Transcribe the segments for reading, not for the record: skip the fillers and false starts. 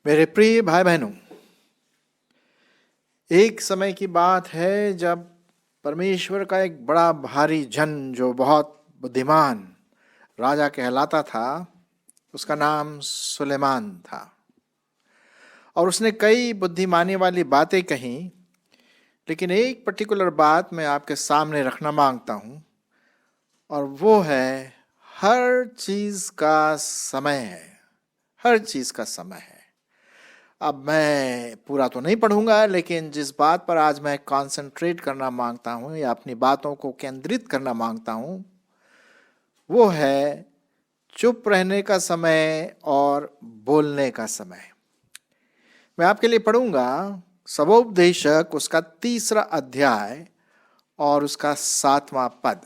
मेरे प्रिय भाई बहनों, एक समय की बात है जब परमेश्वर का एक बड़ा भारी जन जो बहुत बुद्धिमान राजा कहलाता था, उसका नाम सुलेमान था। और उसने कई बुद्धिमानी वाली बातें कही, लेकिन एक पर्टिकुलर बात मैं आपके सामने रखना मांगता हूं, और वो है हर चीज का समय है। हर चीज का समय है। अब मैं पूरा तो नहीं पढ़ूंगा, लेकिन जिस बात पर आज मैं कंसंट्रेट करना मांगता हूं या अपनी बातों को केंद्रित करना मांगता हूं, वो है चुप रहने का समय और बोलने का समय। मैं आपके लिए पढ़ूंगा सबोपदेशक उसका 3 अध्याय और उसका 7वां पद।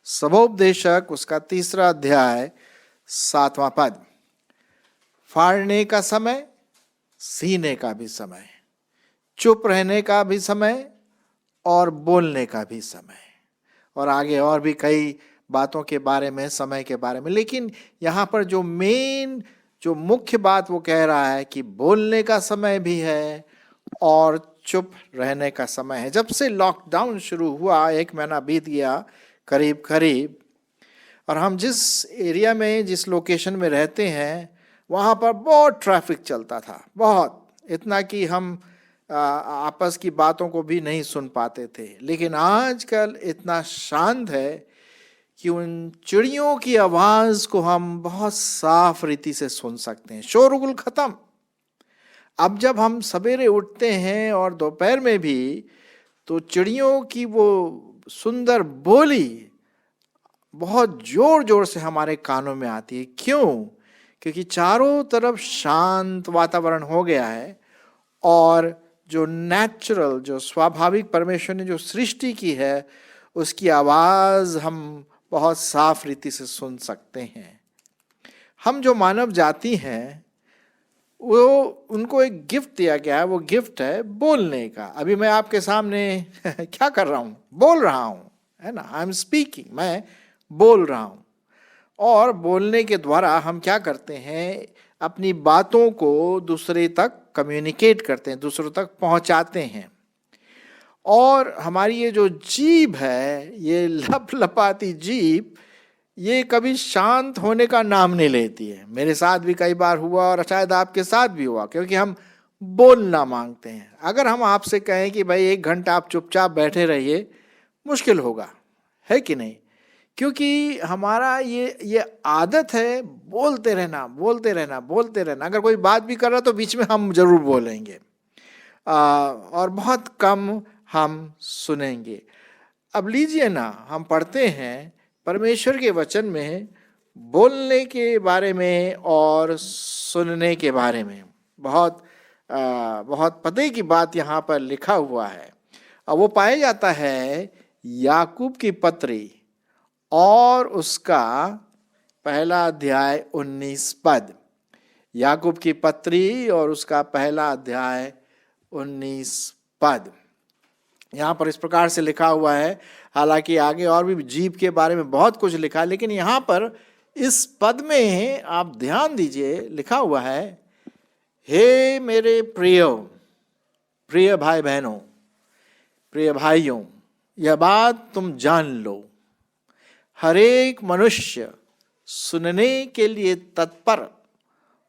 सबोपदेशक उसका 3 अध्याय 7वां पद। फाड़ने का समय, सीने का भी समय, चुप रहने का भी समय और बोलने का भी समय, और आगे और भी कई बातों के बारे में, समय के बारे में। लेकिन यहाँ पर जो मुख्य बात वो कह रहा है कि बोलने का समय भी है और चुप रहने का समय है। जब से लॉकडाउन शुरू हुआ, 1 महीना बीत गया करीब करीब, और हम जिस एरिया में, जिस लोकेशन में रहते हैं, वहाँ पर बहुत ट्रैफिक चलता था, बहुत, इतना कि हम आपस की बातों को भी नहीं सुन पाते थे। लेकिन आजकल इतना शांत है कि उन चिड़ियों की आवाज़ को हम बहुत साफ रीति से सुन सकते हैं। शोरगुल खत्म। अब जब हम सवेरे उठते हैं और दोपहर में भी, तो चिड़ियों की वो सुंदर बोली बहुत जोर जोर से हमारे कानों में आती है। क्यों? क्योंकि चारों तरफ शांत वातावरण हो गया है, और जो नेचुरल, जो स्वाभाविक परमेश्वर ने जो सृष्टि की है, उसकी आवाज़ हम बहुत साफ रीति से सुन सकते हैं। हम जो मानव जाति हैं, वो उनको एक गिफ्ट दिया गया है। वो गिफ्ट है बोलने का। अभी मैं आपके सामने क्या कर रहा हूँ? बोल रहा हूँ, है ना? आई एम स्पीकिंग, मैं बोल रहा हूँ। और बोलने के द्वारा हम क्या करते हैं? अपनी बातों को दूसरे तक कम्युनिकेट करते हैं, दूसरों तक पहुंचाते हैं। और हमारी ये जो जीभ है, ये लपलपाती जीभ, ये कभी शांत होने का नाम नहीं लेती है। मेरे साथ भी कई बार हुआ, और शायद आपके साथ भी हुआ, क्योंकि हम बोलना मांगते हैं। अगर हम आपसे कहें कि भाई 1 घंटा आप चुपचाप बैठे रहिए, मुश्किल होगा, है कि नहीं? क्योंकि हमारा ये आदत है बोलते रहना, बोलते रहना, बोलते रहना। अगर कोई बात भी कर रहा तो बीच में हम जरूर बोलेंगे, और बहुत कम हम सुनेंगे। अब लीजिए ना, हम पढ़ते हैं परमेश्वर के वचन में बोलने के बारे में और सुनने के बारे में। बहुत पते की बात यहाँ पर लिखा हुआ है। अब वो पाया जाता है याकूब की पत्री और उसका 1 अध्याय 19 पद। याकूब की पत्री और उसका 1 अध्याय 19 पद। यहाँ पर इस प्रकार से लिखा हुआ है। हालांकि आगे और भी जीभ के बारे में बहुत कुछ लिखा है, लेकिन यहाँ पर इस पद में आप ध्यान दीजिए, लिखा हुआ है, हे मेरे प्रिय भाई बहनों, प्रिय भाइयों, यह बात तुम जान लो, हर एक मनुष्य सुनने के लिए तत्पर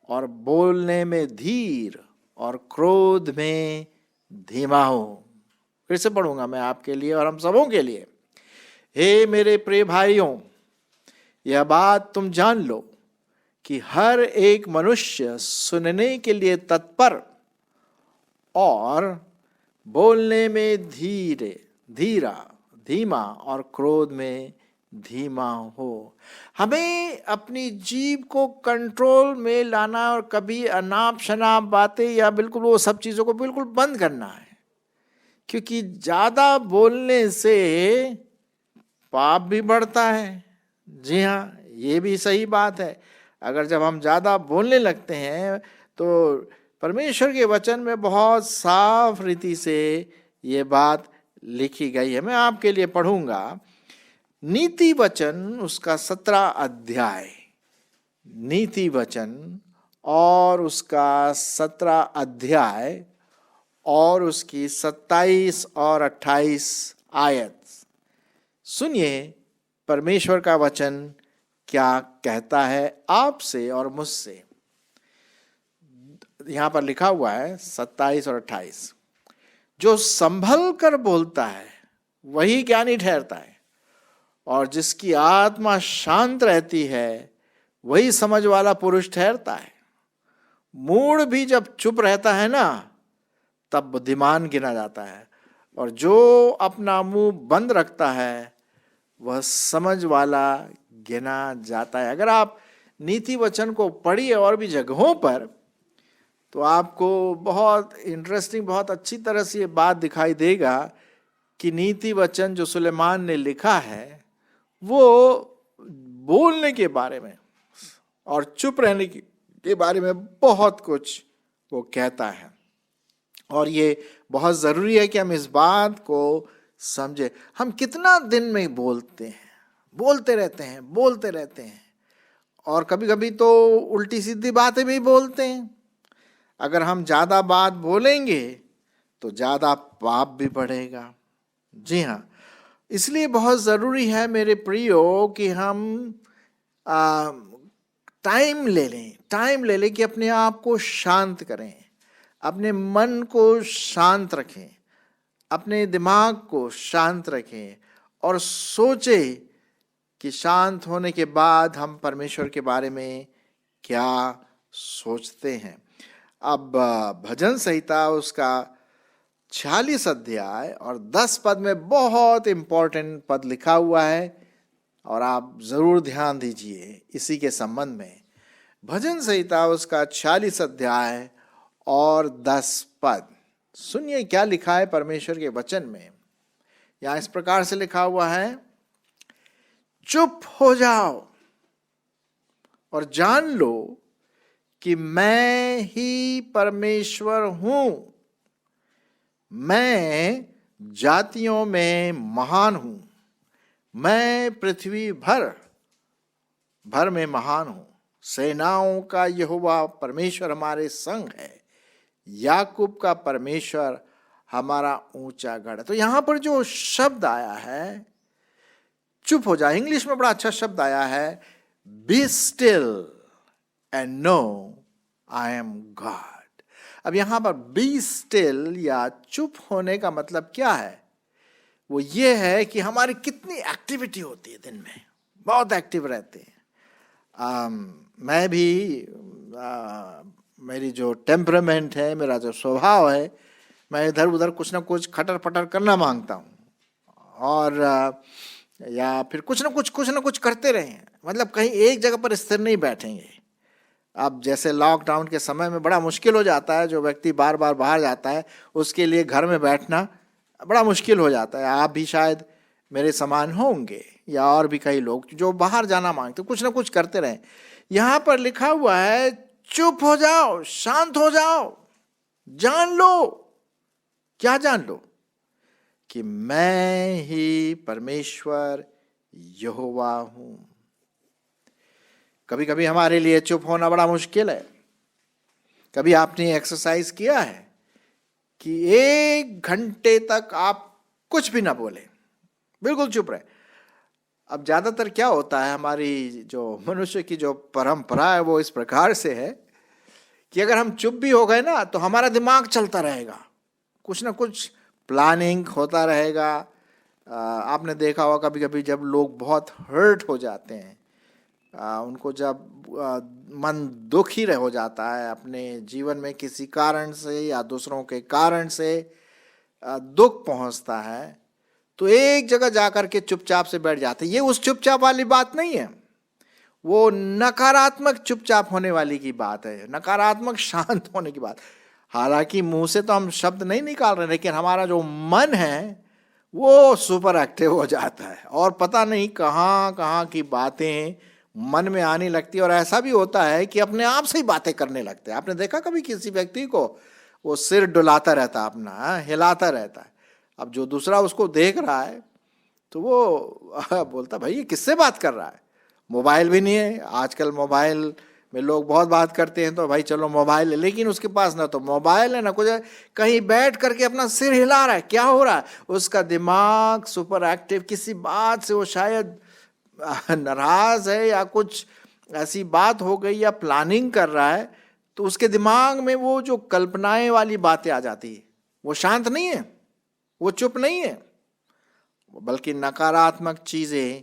और बोलने में धीर और क्रोध में धीमा हो। फिर से पढ़ूंगा मैं आपके लिए और हम सबों के लिए। हे मेरे प्रिय भाइयों, यह बात तुम जान लो कि हर एक मनुष्य सुनने के लिए तत्पर और बोलने में धीमा और क्रोध में धीमा हो। हमें अपनी जीभ को कंट्रोल में लाना, और कभी अनाप शनाप बातें या बिल्कुल वो सब चीज़ों को बिल्कुल बंद करना है। क्योंकि ज़्यादा बोलने से पाप भी बढ़ता है। जी हाँ, ये भी सही बात है। अगर जब हम ज़्यादा बोलने लगते हैं, तो परमेश्वर के वचन में बहुत साफ रीति से ये बात लिखी गई है। मैं आपके लिए पढ़ूंगा। नीति वचन उसका 17 अध्याय, नीति वचन और उसका 17 अध्याय और उसकी 27 और 28 आयत। सुनिए परमेश्वर का वचन क्या कहता है आपसे और मुझसे। यहां पर लिखा हुआ है 27 और 28, जो संभल कर बोलता है वही ज्ञानी ठहरता है, और जिसकी आत्मा शांत रहती है वही समझ वाला पुरुष ठहरता है। मूढ़ भी जब चुप रहता है ना, तब बुद्धिमान गिना जाता है, और जो अपना मुंह बंद रखता है वह समझ वाला गिना जाता है। अगर आप नीति वचन को पढ़िए और भी जगहों पर, तो आपको बहुत इंटरेस्टिंग, बहुत अच्छी तरह से ये बात दिखाई देगा कि नीति वचन जो सुलेमान ने लिखा है वो बोलने के बारे में और चुप रहने के बारे में बहुत कुछ वो कहता है। और ये बहुत ज़रूरी है कि हम इस बात को समझे। हम कितना दिन में बोलते हैं, बोलते रहते हैं, और कभी कभी तो उल्टी सीधी बातें भी बोलते हैं। अगर हम ज़्यादा बात बोलेंगे तो ज़्यादा पाप भी बढ़ेगा। जी हाँ, इसलिए बहुत ज़रूरी है मेरे प्रियो कि हम टाइम ले लें कि अपने आप को शांत करें, अपने मन को शांत रखें, अपने दिमाग को शांत रखें और सोचें कि शांत होने के बाद हम परमेश्वर के बारे में क्या सोचते हैं। अब भजन संहिता उसका 46 अध्याय और 10 पद में बहुत इंपॉर्टेंट पद लिखा हुआ है, और आप जरूर ध्यान दीजिए इसी के संबंध में। भजन संहिता उसका 46 अध्याय और 10 पद, सुनिए क्या लिखा है परमेश्वर के वचन में। यहां इस प्रकार से लिखा हुआ है, चुप हो जाओ और जान लो कि मैं ही परमेश्वर हूं। मैं जातियों में महान हूं, मैं पृथ्वी भर में महान हूं। सेनाओं का यहोवा परमेश्वर हमारे संग है, याकूब का परमेश्वर हमारा ऊंचा गढ़। तो यहां पर जो शब्द आया है चुप हो जाए, इंग्लिश में बड़ा अच्छा शब्द आया है, be still and know I am God. अब यहां पर बी स्टिल या चुप होने का मतलब क्या है? वो ये है कि हमारी कितनी एक्टिविटी होती है दिन में, बहुत एक्टिव रहते हैं। मैं भी मेरी जो टेम्परामेंट है, मेरा जो स्वभाव है, मैं इधर उधर कुछ ना कुछ खटर पटर करना मांगता हूँ, और या फिर कुछ ना कुछ करते रहें, मतलब कहीं एक जगह पर स्थिर नहीं बैठेंगे। अब जैसे लॉकडाउन के समय में बड़ा मुश्किल हो जाता है, जो व्यक्ति बार बार बाहर जाता है उसके लिए घर में बैठना बड़ा मुश्किल हो जाता है। आप भी शायद मेरे समान होंगे, या और भी कई लोग जो बाहर जाना मांगते, कुछ ना कुछ करते रहें। यहाँ पर लिखा हुआ है चुप हो जाओ, शांत हो जाओ, जान लो। क्या जान लो? कि मैं ही परमेश्वर यहोवा हूं। कभी कभी हमारे लिए चुप होना बड़ा मुश्किल है। कभी आपने एक्सरसाइज किया है कि 1 घंटे तक आप कुछ भी ना बोले, बिल्कुल चुप रहे। अब ज्यादातर क्या होता है, हमारी जो मनुष्य की जो परंपरा है वो इस प्रकार से है कि अगर हम चुप भी हो गए ना तो हमारा दिमाग चलता रहेगा, कुछ ना कुछ प्लानिंग होता रहेगा। आपने देखा होगा कभी कभी जब लोग बहुत हर्ट हो जाते हैं, उनको जब मन दुखी हो जाता है अपने जीवन में किसी कारण से या दूसरों के कारण से दुख पहुंचता है, तो एक जगह जाकर के चुपचाप से बैठ जाते हैं। ये उस चुपचाप वाली बात नहीं है, वो नकारात्मक चुपचाप होने वाली की बात है, नकारात्मक शांत होने की बात। हालांकि मुंह से तो हम शब्द नहीं निकाल रहे, लेकिन हमारा जो मन है वो सुपर एक्टिव हो जाता है, और पता नहीं कहाँ कहाँ की बातें मन में आने लगती है। और ऐसा भी होता है कि अपने आप से ही बातें करने लगते हैं। आपने देखा कभी किसी व्यक्ति को, वो सिर डुलाता रहता है, अपना हिलाता रहता है, अब जो दूसरा उसको देख रहा है तो वो बोलता भाई ये किससे बात कर रहा है, मोबाइल भी नहीं है, आजकल मोबाइल में लोग बहुत बात करते हैं तो भाई चलो मोबाइल है, लेकिन उसके पास ना तो मोबाइल है ना कुछ है, कहीं बैठ करके अपना सिर हिला रहा है, क्या हो रहा है, उसका दिमाग सुपर एक्टिव, किसी बात से वो शायद नाराज है या कुछ ऐसी बात हो गई या प्लानिंग कर रहा है, तो उसके दिमाग में वो जो कल्पनाएं वाली बातें आ जाती है, वो शांत नहीं है, वो चुप नहीं है, बल्कि नकारात्मक चीजें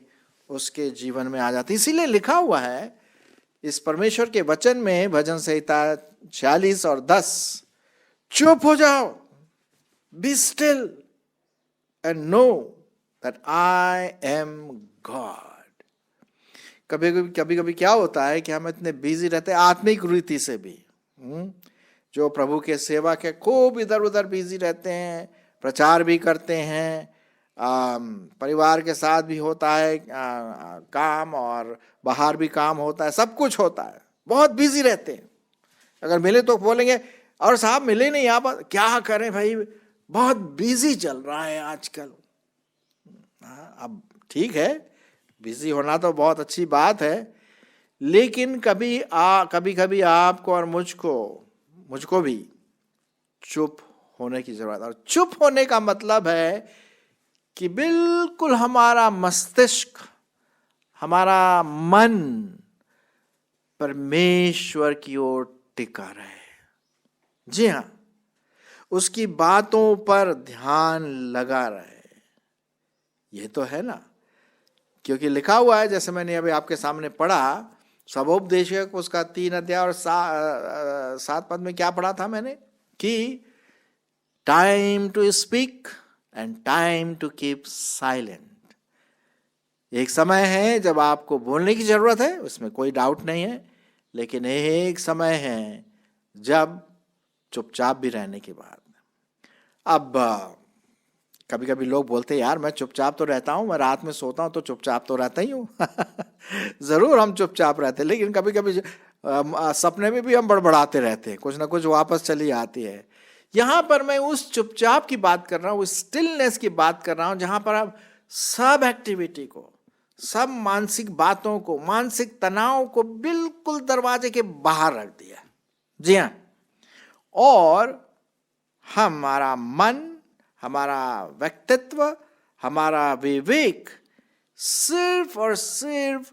उसके जीवन में आ जाती। इसीलिए लिखा हुआ है इस परमेश्वर के वचन में, भजन संहिता 46 और 10, चुप हो जाओ, B still and know that I am God. कभी कभी क्या होता है कि हम इतने बिजी रहते हैं आत्मिक रीति से भी, जो प्रभु के सेवा के खूब इधर उधर बिजी रहते हैं, प्रचार भी करते हैं, परिवार के साथ भी होता है काम, और बाहर भी काम होता है, सब कुछ होता है, बहुत बिजी रहते हैं। अगर मिले तो बोलेंगे और साहब मिले नहीं, आप क्या करें भाई, बहुत बिजी चल रहा है आजकल। अब ठीक है, बिजी होना तो बहुत अच्छी बात है, लेकिन कभी कभी आपको और मुझको भी चुप होने की जरूरत है। और चुप होने का मतलब है कि बिल्कुल हमारा मस्तिष्क, हमारा मन परमेश्वर की ओर टिका रहे। जी हां, उसकी बातों पर ध्यान लगा रहे। ये तो है ना, क्योंकि लिखा हुआ है, जैसे मैंने अभी आपके सामने पढ़ा, सबोपदेशक उसका 3 अध्याय और 7 पद में क्या पढ़ा था मैंने, कि time to speak and time to keep silent. एक समय है जब आपको बोलने की जरूरत है, उसमें कोई डाउट नहीं है, लेकिन एक समय है जब चुपचाप भी रहने के बाद। अब कभी कभी लोग बोलते हैं यार मैं चुपचाप तो रहता हूं, मैं रात में सोता हूं तो चुपचाप तो रहता ही हूं। जरूर हम चुपचाप रहते हैं, लेकिन कभी कभी सपने में भी हम बड़बड़ाते रहते हैं, कुछ ना कुछ वापस चली आती है। यहां पर मैं उस चुपचाप की बात कर रहा हूं, उस स्टिलनेस की बात कर रहा हूं, जहां पर आप सब एक्टिविटी को, सब मानसिक बातों को, मानसिक तनाव को बिल्कुल दरवाजे के बाहर रख दिया। जी हां, और हमारा मन, हमारा व्यक्तित्व, हमारा विवेक सिर्फ और सिर्फ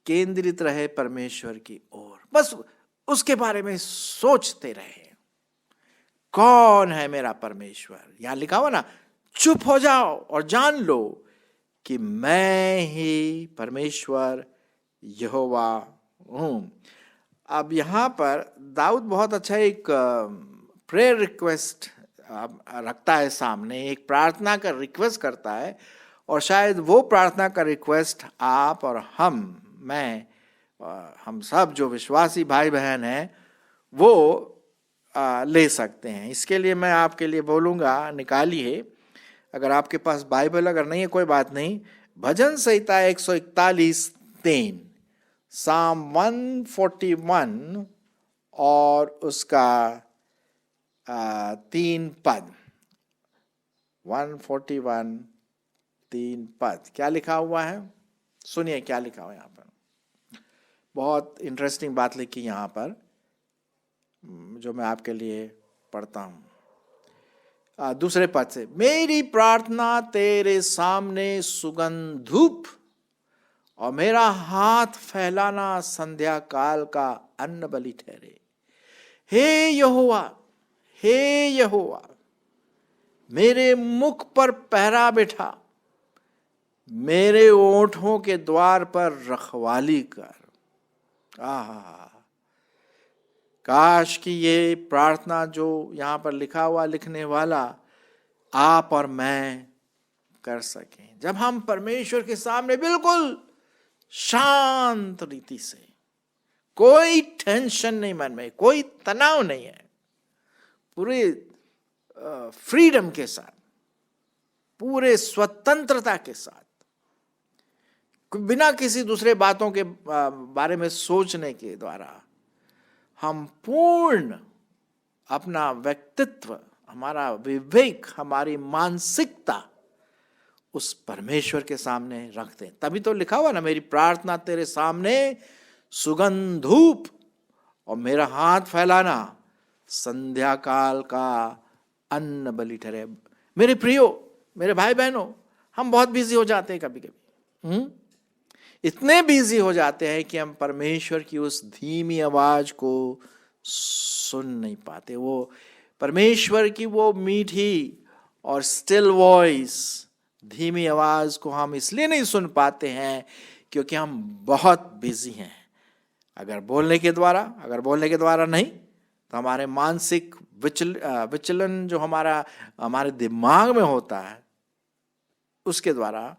केंद्रित रहे परमेश्वर की ओर, बस उसके बारे में सोचते रहे। कौन है मेरा परमेश्वर? यहां लिखा हुआ ना, चुप हो जाओ और जान लो कि मैं ही परमेश्वर यहोवा हूं। अब यहां पर दाऊद बहुत अच्छा एक प्रेयर रिक्वेस्ट रखता है सामने, एक प्रार्थना का रिक्वेस्ट करता है, और शायद वो प्रार्थना का रिक्वेस्ट आप और हम सब जो विश्वासी भाई बहन हैं वो ले सकते हैं। इसके लिए मैं आपके लिए बोलूँगा, निकालिए, अगर आपके पास बाइबल अगर नहीं है कोई बात नहीं, भजन संहिता 141:3, साम 141 और उसका 3 पद, 141 3 पद, क्या लिखा हुआ है? सुनिए क्या लिखा हुआ है यहाँ पर। बहुत इंटरेस्टिंग बात लिखी यहाँ पर, जो मैं आपके लिए पढ़ता हूँ। दूसरे पद से, मेरी प्रार्थना तेरे सामने सुगंध धूप और मेरा हाथ फैलाना संध्या काल का अन्न बलि ठहरे। हे यहोवा, हे यहोवा, मेरे मुख पर पहरा बैठा, मेरे ओंठों के द्वार पर रखवाली कर। आहा, काश कि ये प्रार्थना जो यहाँ पर लिखा हुआ, लिखने वाला आप और मैं कर सकें, जब हम परमेश्वर के सामने बिल्कुल शांत रीति से, कोई टेंशन नहीं मन में, कोई तनाव नहीं है, पूरे फ्रीडम के साथ, पूरे स्वतंत्रता के साथ, बिना किसी दूसरे बातों के बारे में सोचने के द्वारा हम पूर्ण अपना व्यक्तित्व, हमारा विवेक, हमारी मानसिकता उस परमेश्वर के सामने रख दें। तभी तो लिखा हुआ ना, मेरी प्रार्थना तेरे सामने सुगंध धूप और मेरा हाथ फैलाना संध्या काल का अन्न बलि ठहरे। मेरे प्रियो, मेरे भाई बहनों, हम बहुत बिजी हो जाते हैं कभी कभी, इतने बिजी हो जाते हैं कि हम परमेश्वर की उस धीमी आवाज को सुन नहीं पाते। वो परमेश्वर की वो मीठी और स्टिल वॉइस, धीमी आवाज को हम इसलिए नहीं सुन पाते हैं क्योंकि हम बहुत बिजी हैं। अगर बोलने के द्वारा नहीं तो हमारे मानसिक विचलन जो हमारे दिमाग में होता है उसके द्वारा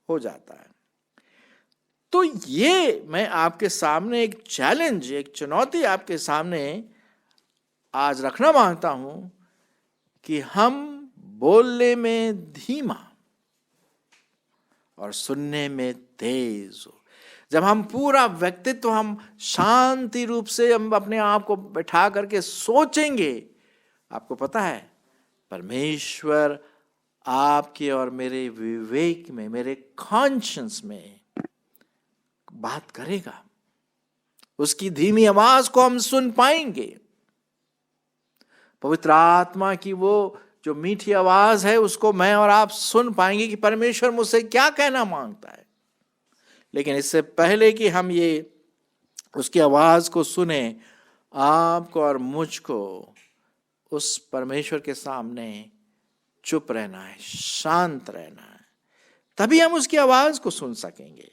हो जाता है। तो ये मैं आपके सामने एक चैलेंज, एक चुनौती आपके सामने आज रखना मांगता हूं कि हम बोलने में धीमा और सुनने में तेज हो। जब हम पूरा व्यक्तित्व हम शांति रूप से हम अपने आप को बैठा करके सोचेंगे, आपको पता है परमेश्वर आपके और मेरे विवेक में, मेरे कॉन्शियंस में बात करेगा। उसकी धीमी आवाज को हम सुन पाएंगे। पवित्र आत्मा की वो जो मीठी आवाज है उसको मैं और आप सुन पाएंगे कि परमेश्वर मुझसे क्या कहना मांगता है। लेकिन इससे पहले कि हम ये उसकी आवाज को सुने, आपको और मुझको उस परमेश्वर के सामने चुप रहना है, शांत रहना है, तभी हम उसकी आवाज को सुन सकेंगे।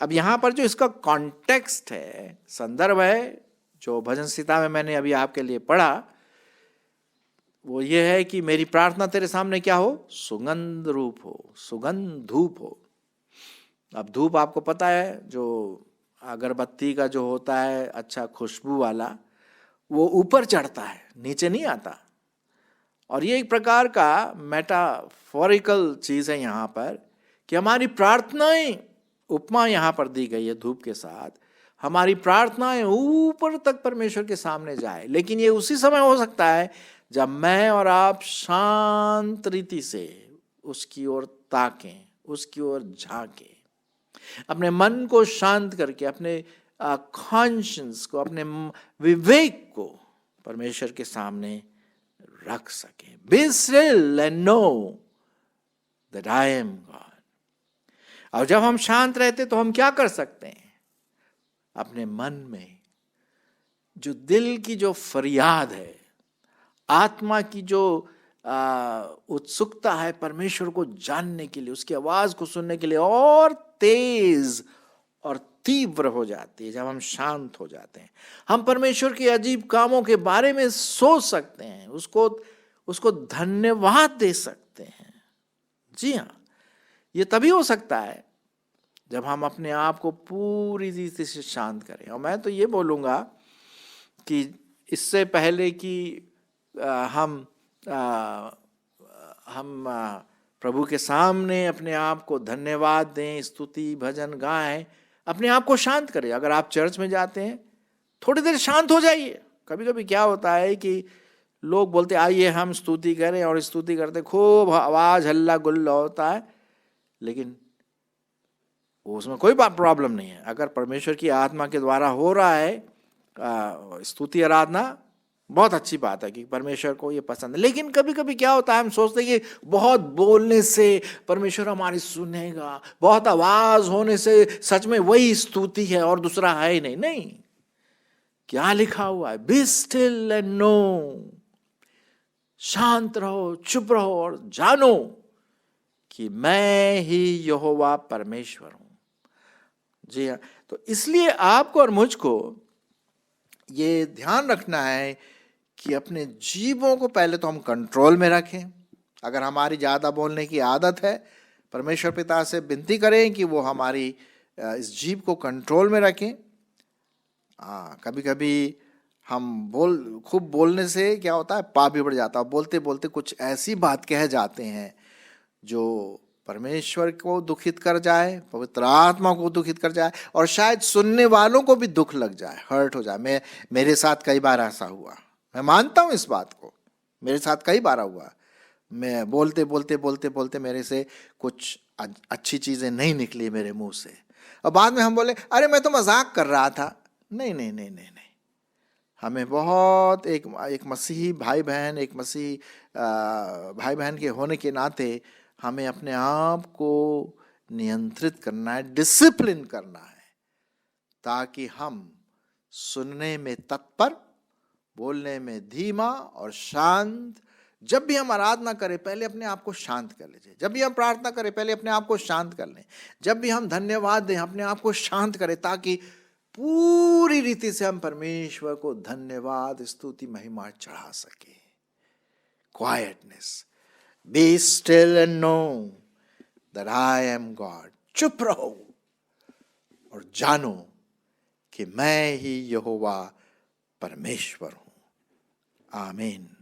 अब यहां पर जो इसका कॉन्टेक्स्ट है, संदर्भ है, जो भजन संहिता में मैंने अभी आपके लिए पढ़ा, वो ये है कि मेरी प्रार्थना तेरे सामने क्या हो, सुगंध रूप हो, सुगंध धूप हो। अब धूप आपको पता है, जो अगरबत्ती का जो होता है अच्छा खुशबू वाला, वो ऊपर चढ़ता है, नीचे नहीं आता। और ये एक प्रकार का मेटाफोरिकल चीज है यहाँ पर कि हमारी प्रार्थनाएं, उपमा यहाँ पर दी गई है धूप के साथ, हमारी प्रार्थनाएं ऊपर तक परमेश्वर के सामने जाए। लेकिन ये उसी समय हो सकता है जब मैं और आप शांत रीति से उसकी ओर ताकें, उसकी ओर झांकें, अपने मन को शांत करके, अपने कॉन्शियंस को, अपने विवेक को परमेश्वर के सामने रख सके। Be still and know that I am God. और जब हम शांत रहते तो हम क्या कर सकते हैं? अपने मन में जो दिल की जो फरियाद है, आत्मा की जो उत्सुकता है परमेश्वर को जानने के लिए, उसकी आवाज को सुनने के लिए, और तेज और तीव्र हो जाती है जब हम शांत हो जाते हैं। हम परमेश्वर के अजीब कामों के बारे में सोच सकते हैं, उसको धन्यवाद दे सकते हैं। जी हाँ, ये तभी हो सकता है जब हम अपने आप को पूरी रीति से शांत करें। और मैं तो ये बोलूँगा कि इससे पहले कि हम प्रभु के सामने अपने आप को धन्यवाद दें, स्तुति भजन गाएं, अपने आप को शांत करें। अगर आप चर्च में जाते हैं, थोड़ी देर शांत हो जाइए। कभी कभी क्या होता है कि लोग बोलते आइए हम स्तुति करें, और स्तुति करते खूब आवाज हल्ला गुल्ला होता है, लेकिन उसमें कोई प्रॉब्लम नहीं है। अगर परमेश्वर की आत्मा के द्वारा हो रहा है स्तुति आराधना, बहुत अच्छी बात है कि परमेश्वर को ये पसंद है। लेकिन कभी कभी क्या होता है, हम सोचते हैं कि बहुत बोलने से परमेश्वर हमारी सुनेगा, बहुत आवाज होने से सच में वही स्तुति है और दूसरा है ही नहीं। नहीं, क्या लिखा हुआ है, बी स्टिल एंड नो, शांत रहो, चुप रहो और जानो कि मैं ही यहोवा परमेश्वर हूं। जी हाँ, तो इसलिए आपको और मुझको ये ध्यान रखना है कि अपने जीवों को पहले तो हम कंट्रोल में रखें। अगर हमारी ज़्यादा बोलने की आदत है, परमेश्वर पिता से विनती करें कि वो हमारी इस जीव को कंट्रोल में रखें। कभी कभी हम खूब बोलने से क्या होता है, पाप भी बढ़ जाता है। बोलते बोलते कुछ ऐसी बात कह जाते हैं जो परमेश्वर को दुखित कर जाए, पवित्र आत्मा को दुखित कर जाए, और शायद सुनने वालों को भी दुख लग जाए, हर्ट हो जाए। मेरे साथ कई बार ऐसा हुआ, मैं मानता हूं इस बात को। मेरे साथ कई बार हुआ, मैं बोलते बोलते बोलते बोलते मेरे से कुछ अच्छी चीज़ें नहीं निकली मेरे मुंह से, और बाद में हम बोले अरे मैं तो मजाक कर रहा था। नहीं नहीं नहीं नहीं नहीं, हमें बहुत एक मसीही भाई बहन, एक मसीही भाई बहन के होने के नाते हमें अपने आप को नियंत्रित करना है, डिसिप्लिन करना है, ताकि हम सुनने में तत्पर, बोलने में धीमा और शांत। जब भी हम आराधना करें पहले अपने आप को शांत कर लीजिए, जब भी हम प्रार्थना करें पहले अपने आप को शांत कर लें, जब भी हम धन्यवाद दें अपने आप को शांत करें, ताकि पूरी रीति से हम परमेश्वर को धन्यवाद, स्तुति, महिमा चढ़ा सके। Quietness, B still and know that I am God. चुप रहो और जानो कि मैं ही यहोवा परमेश्वर हूं। आमीन।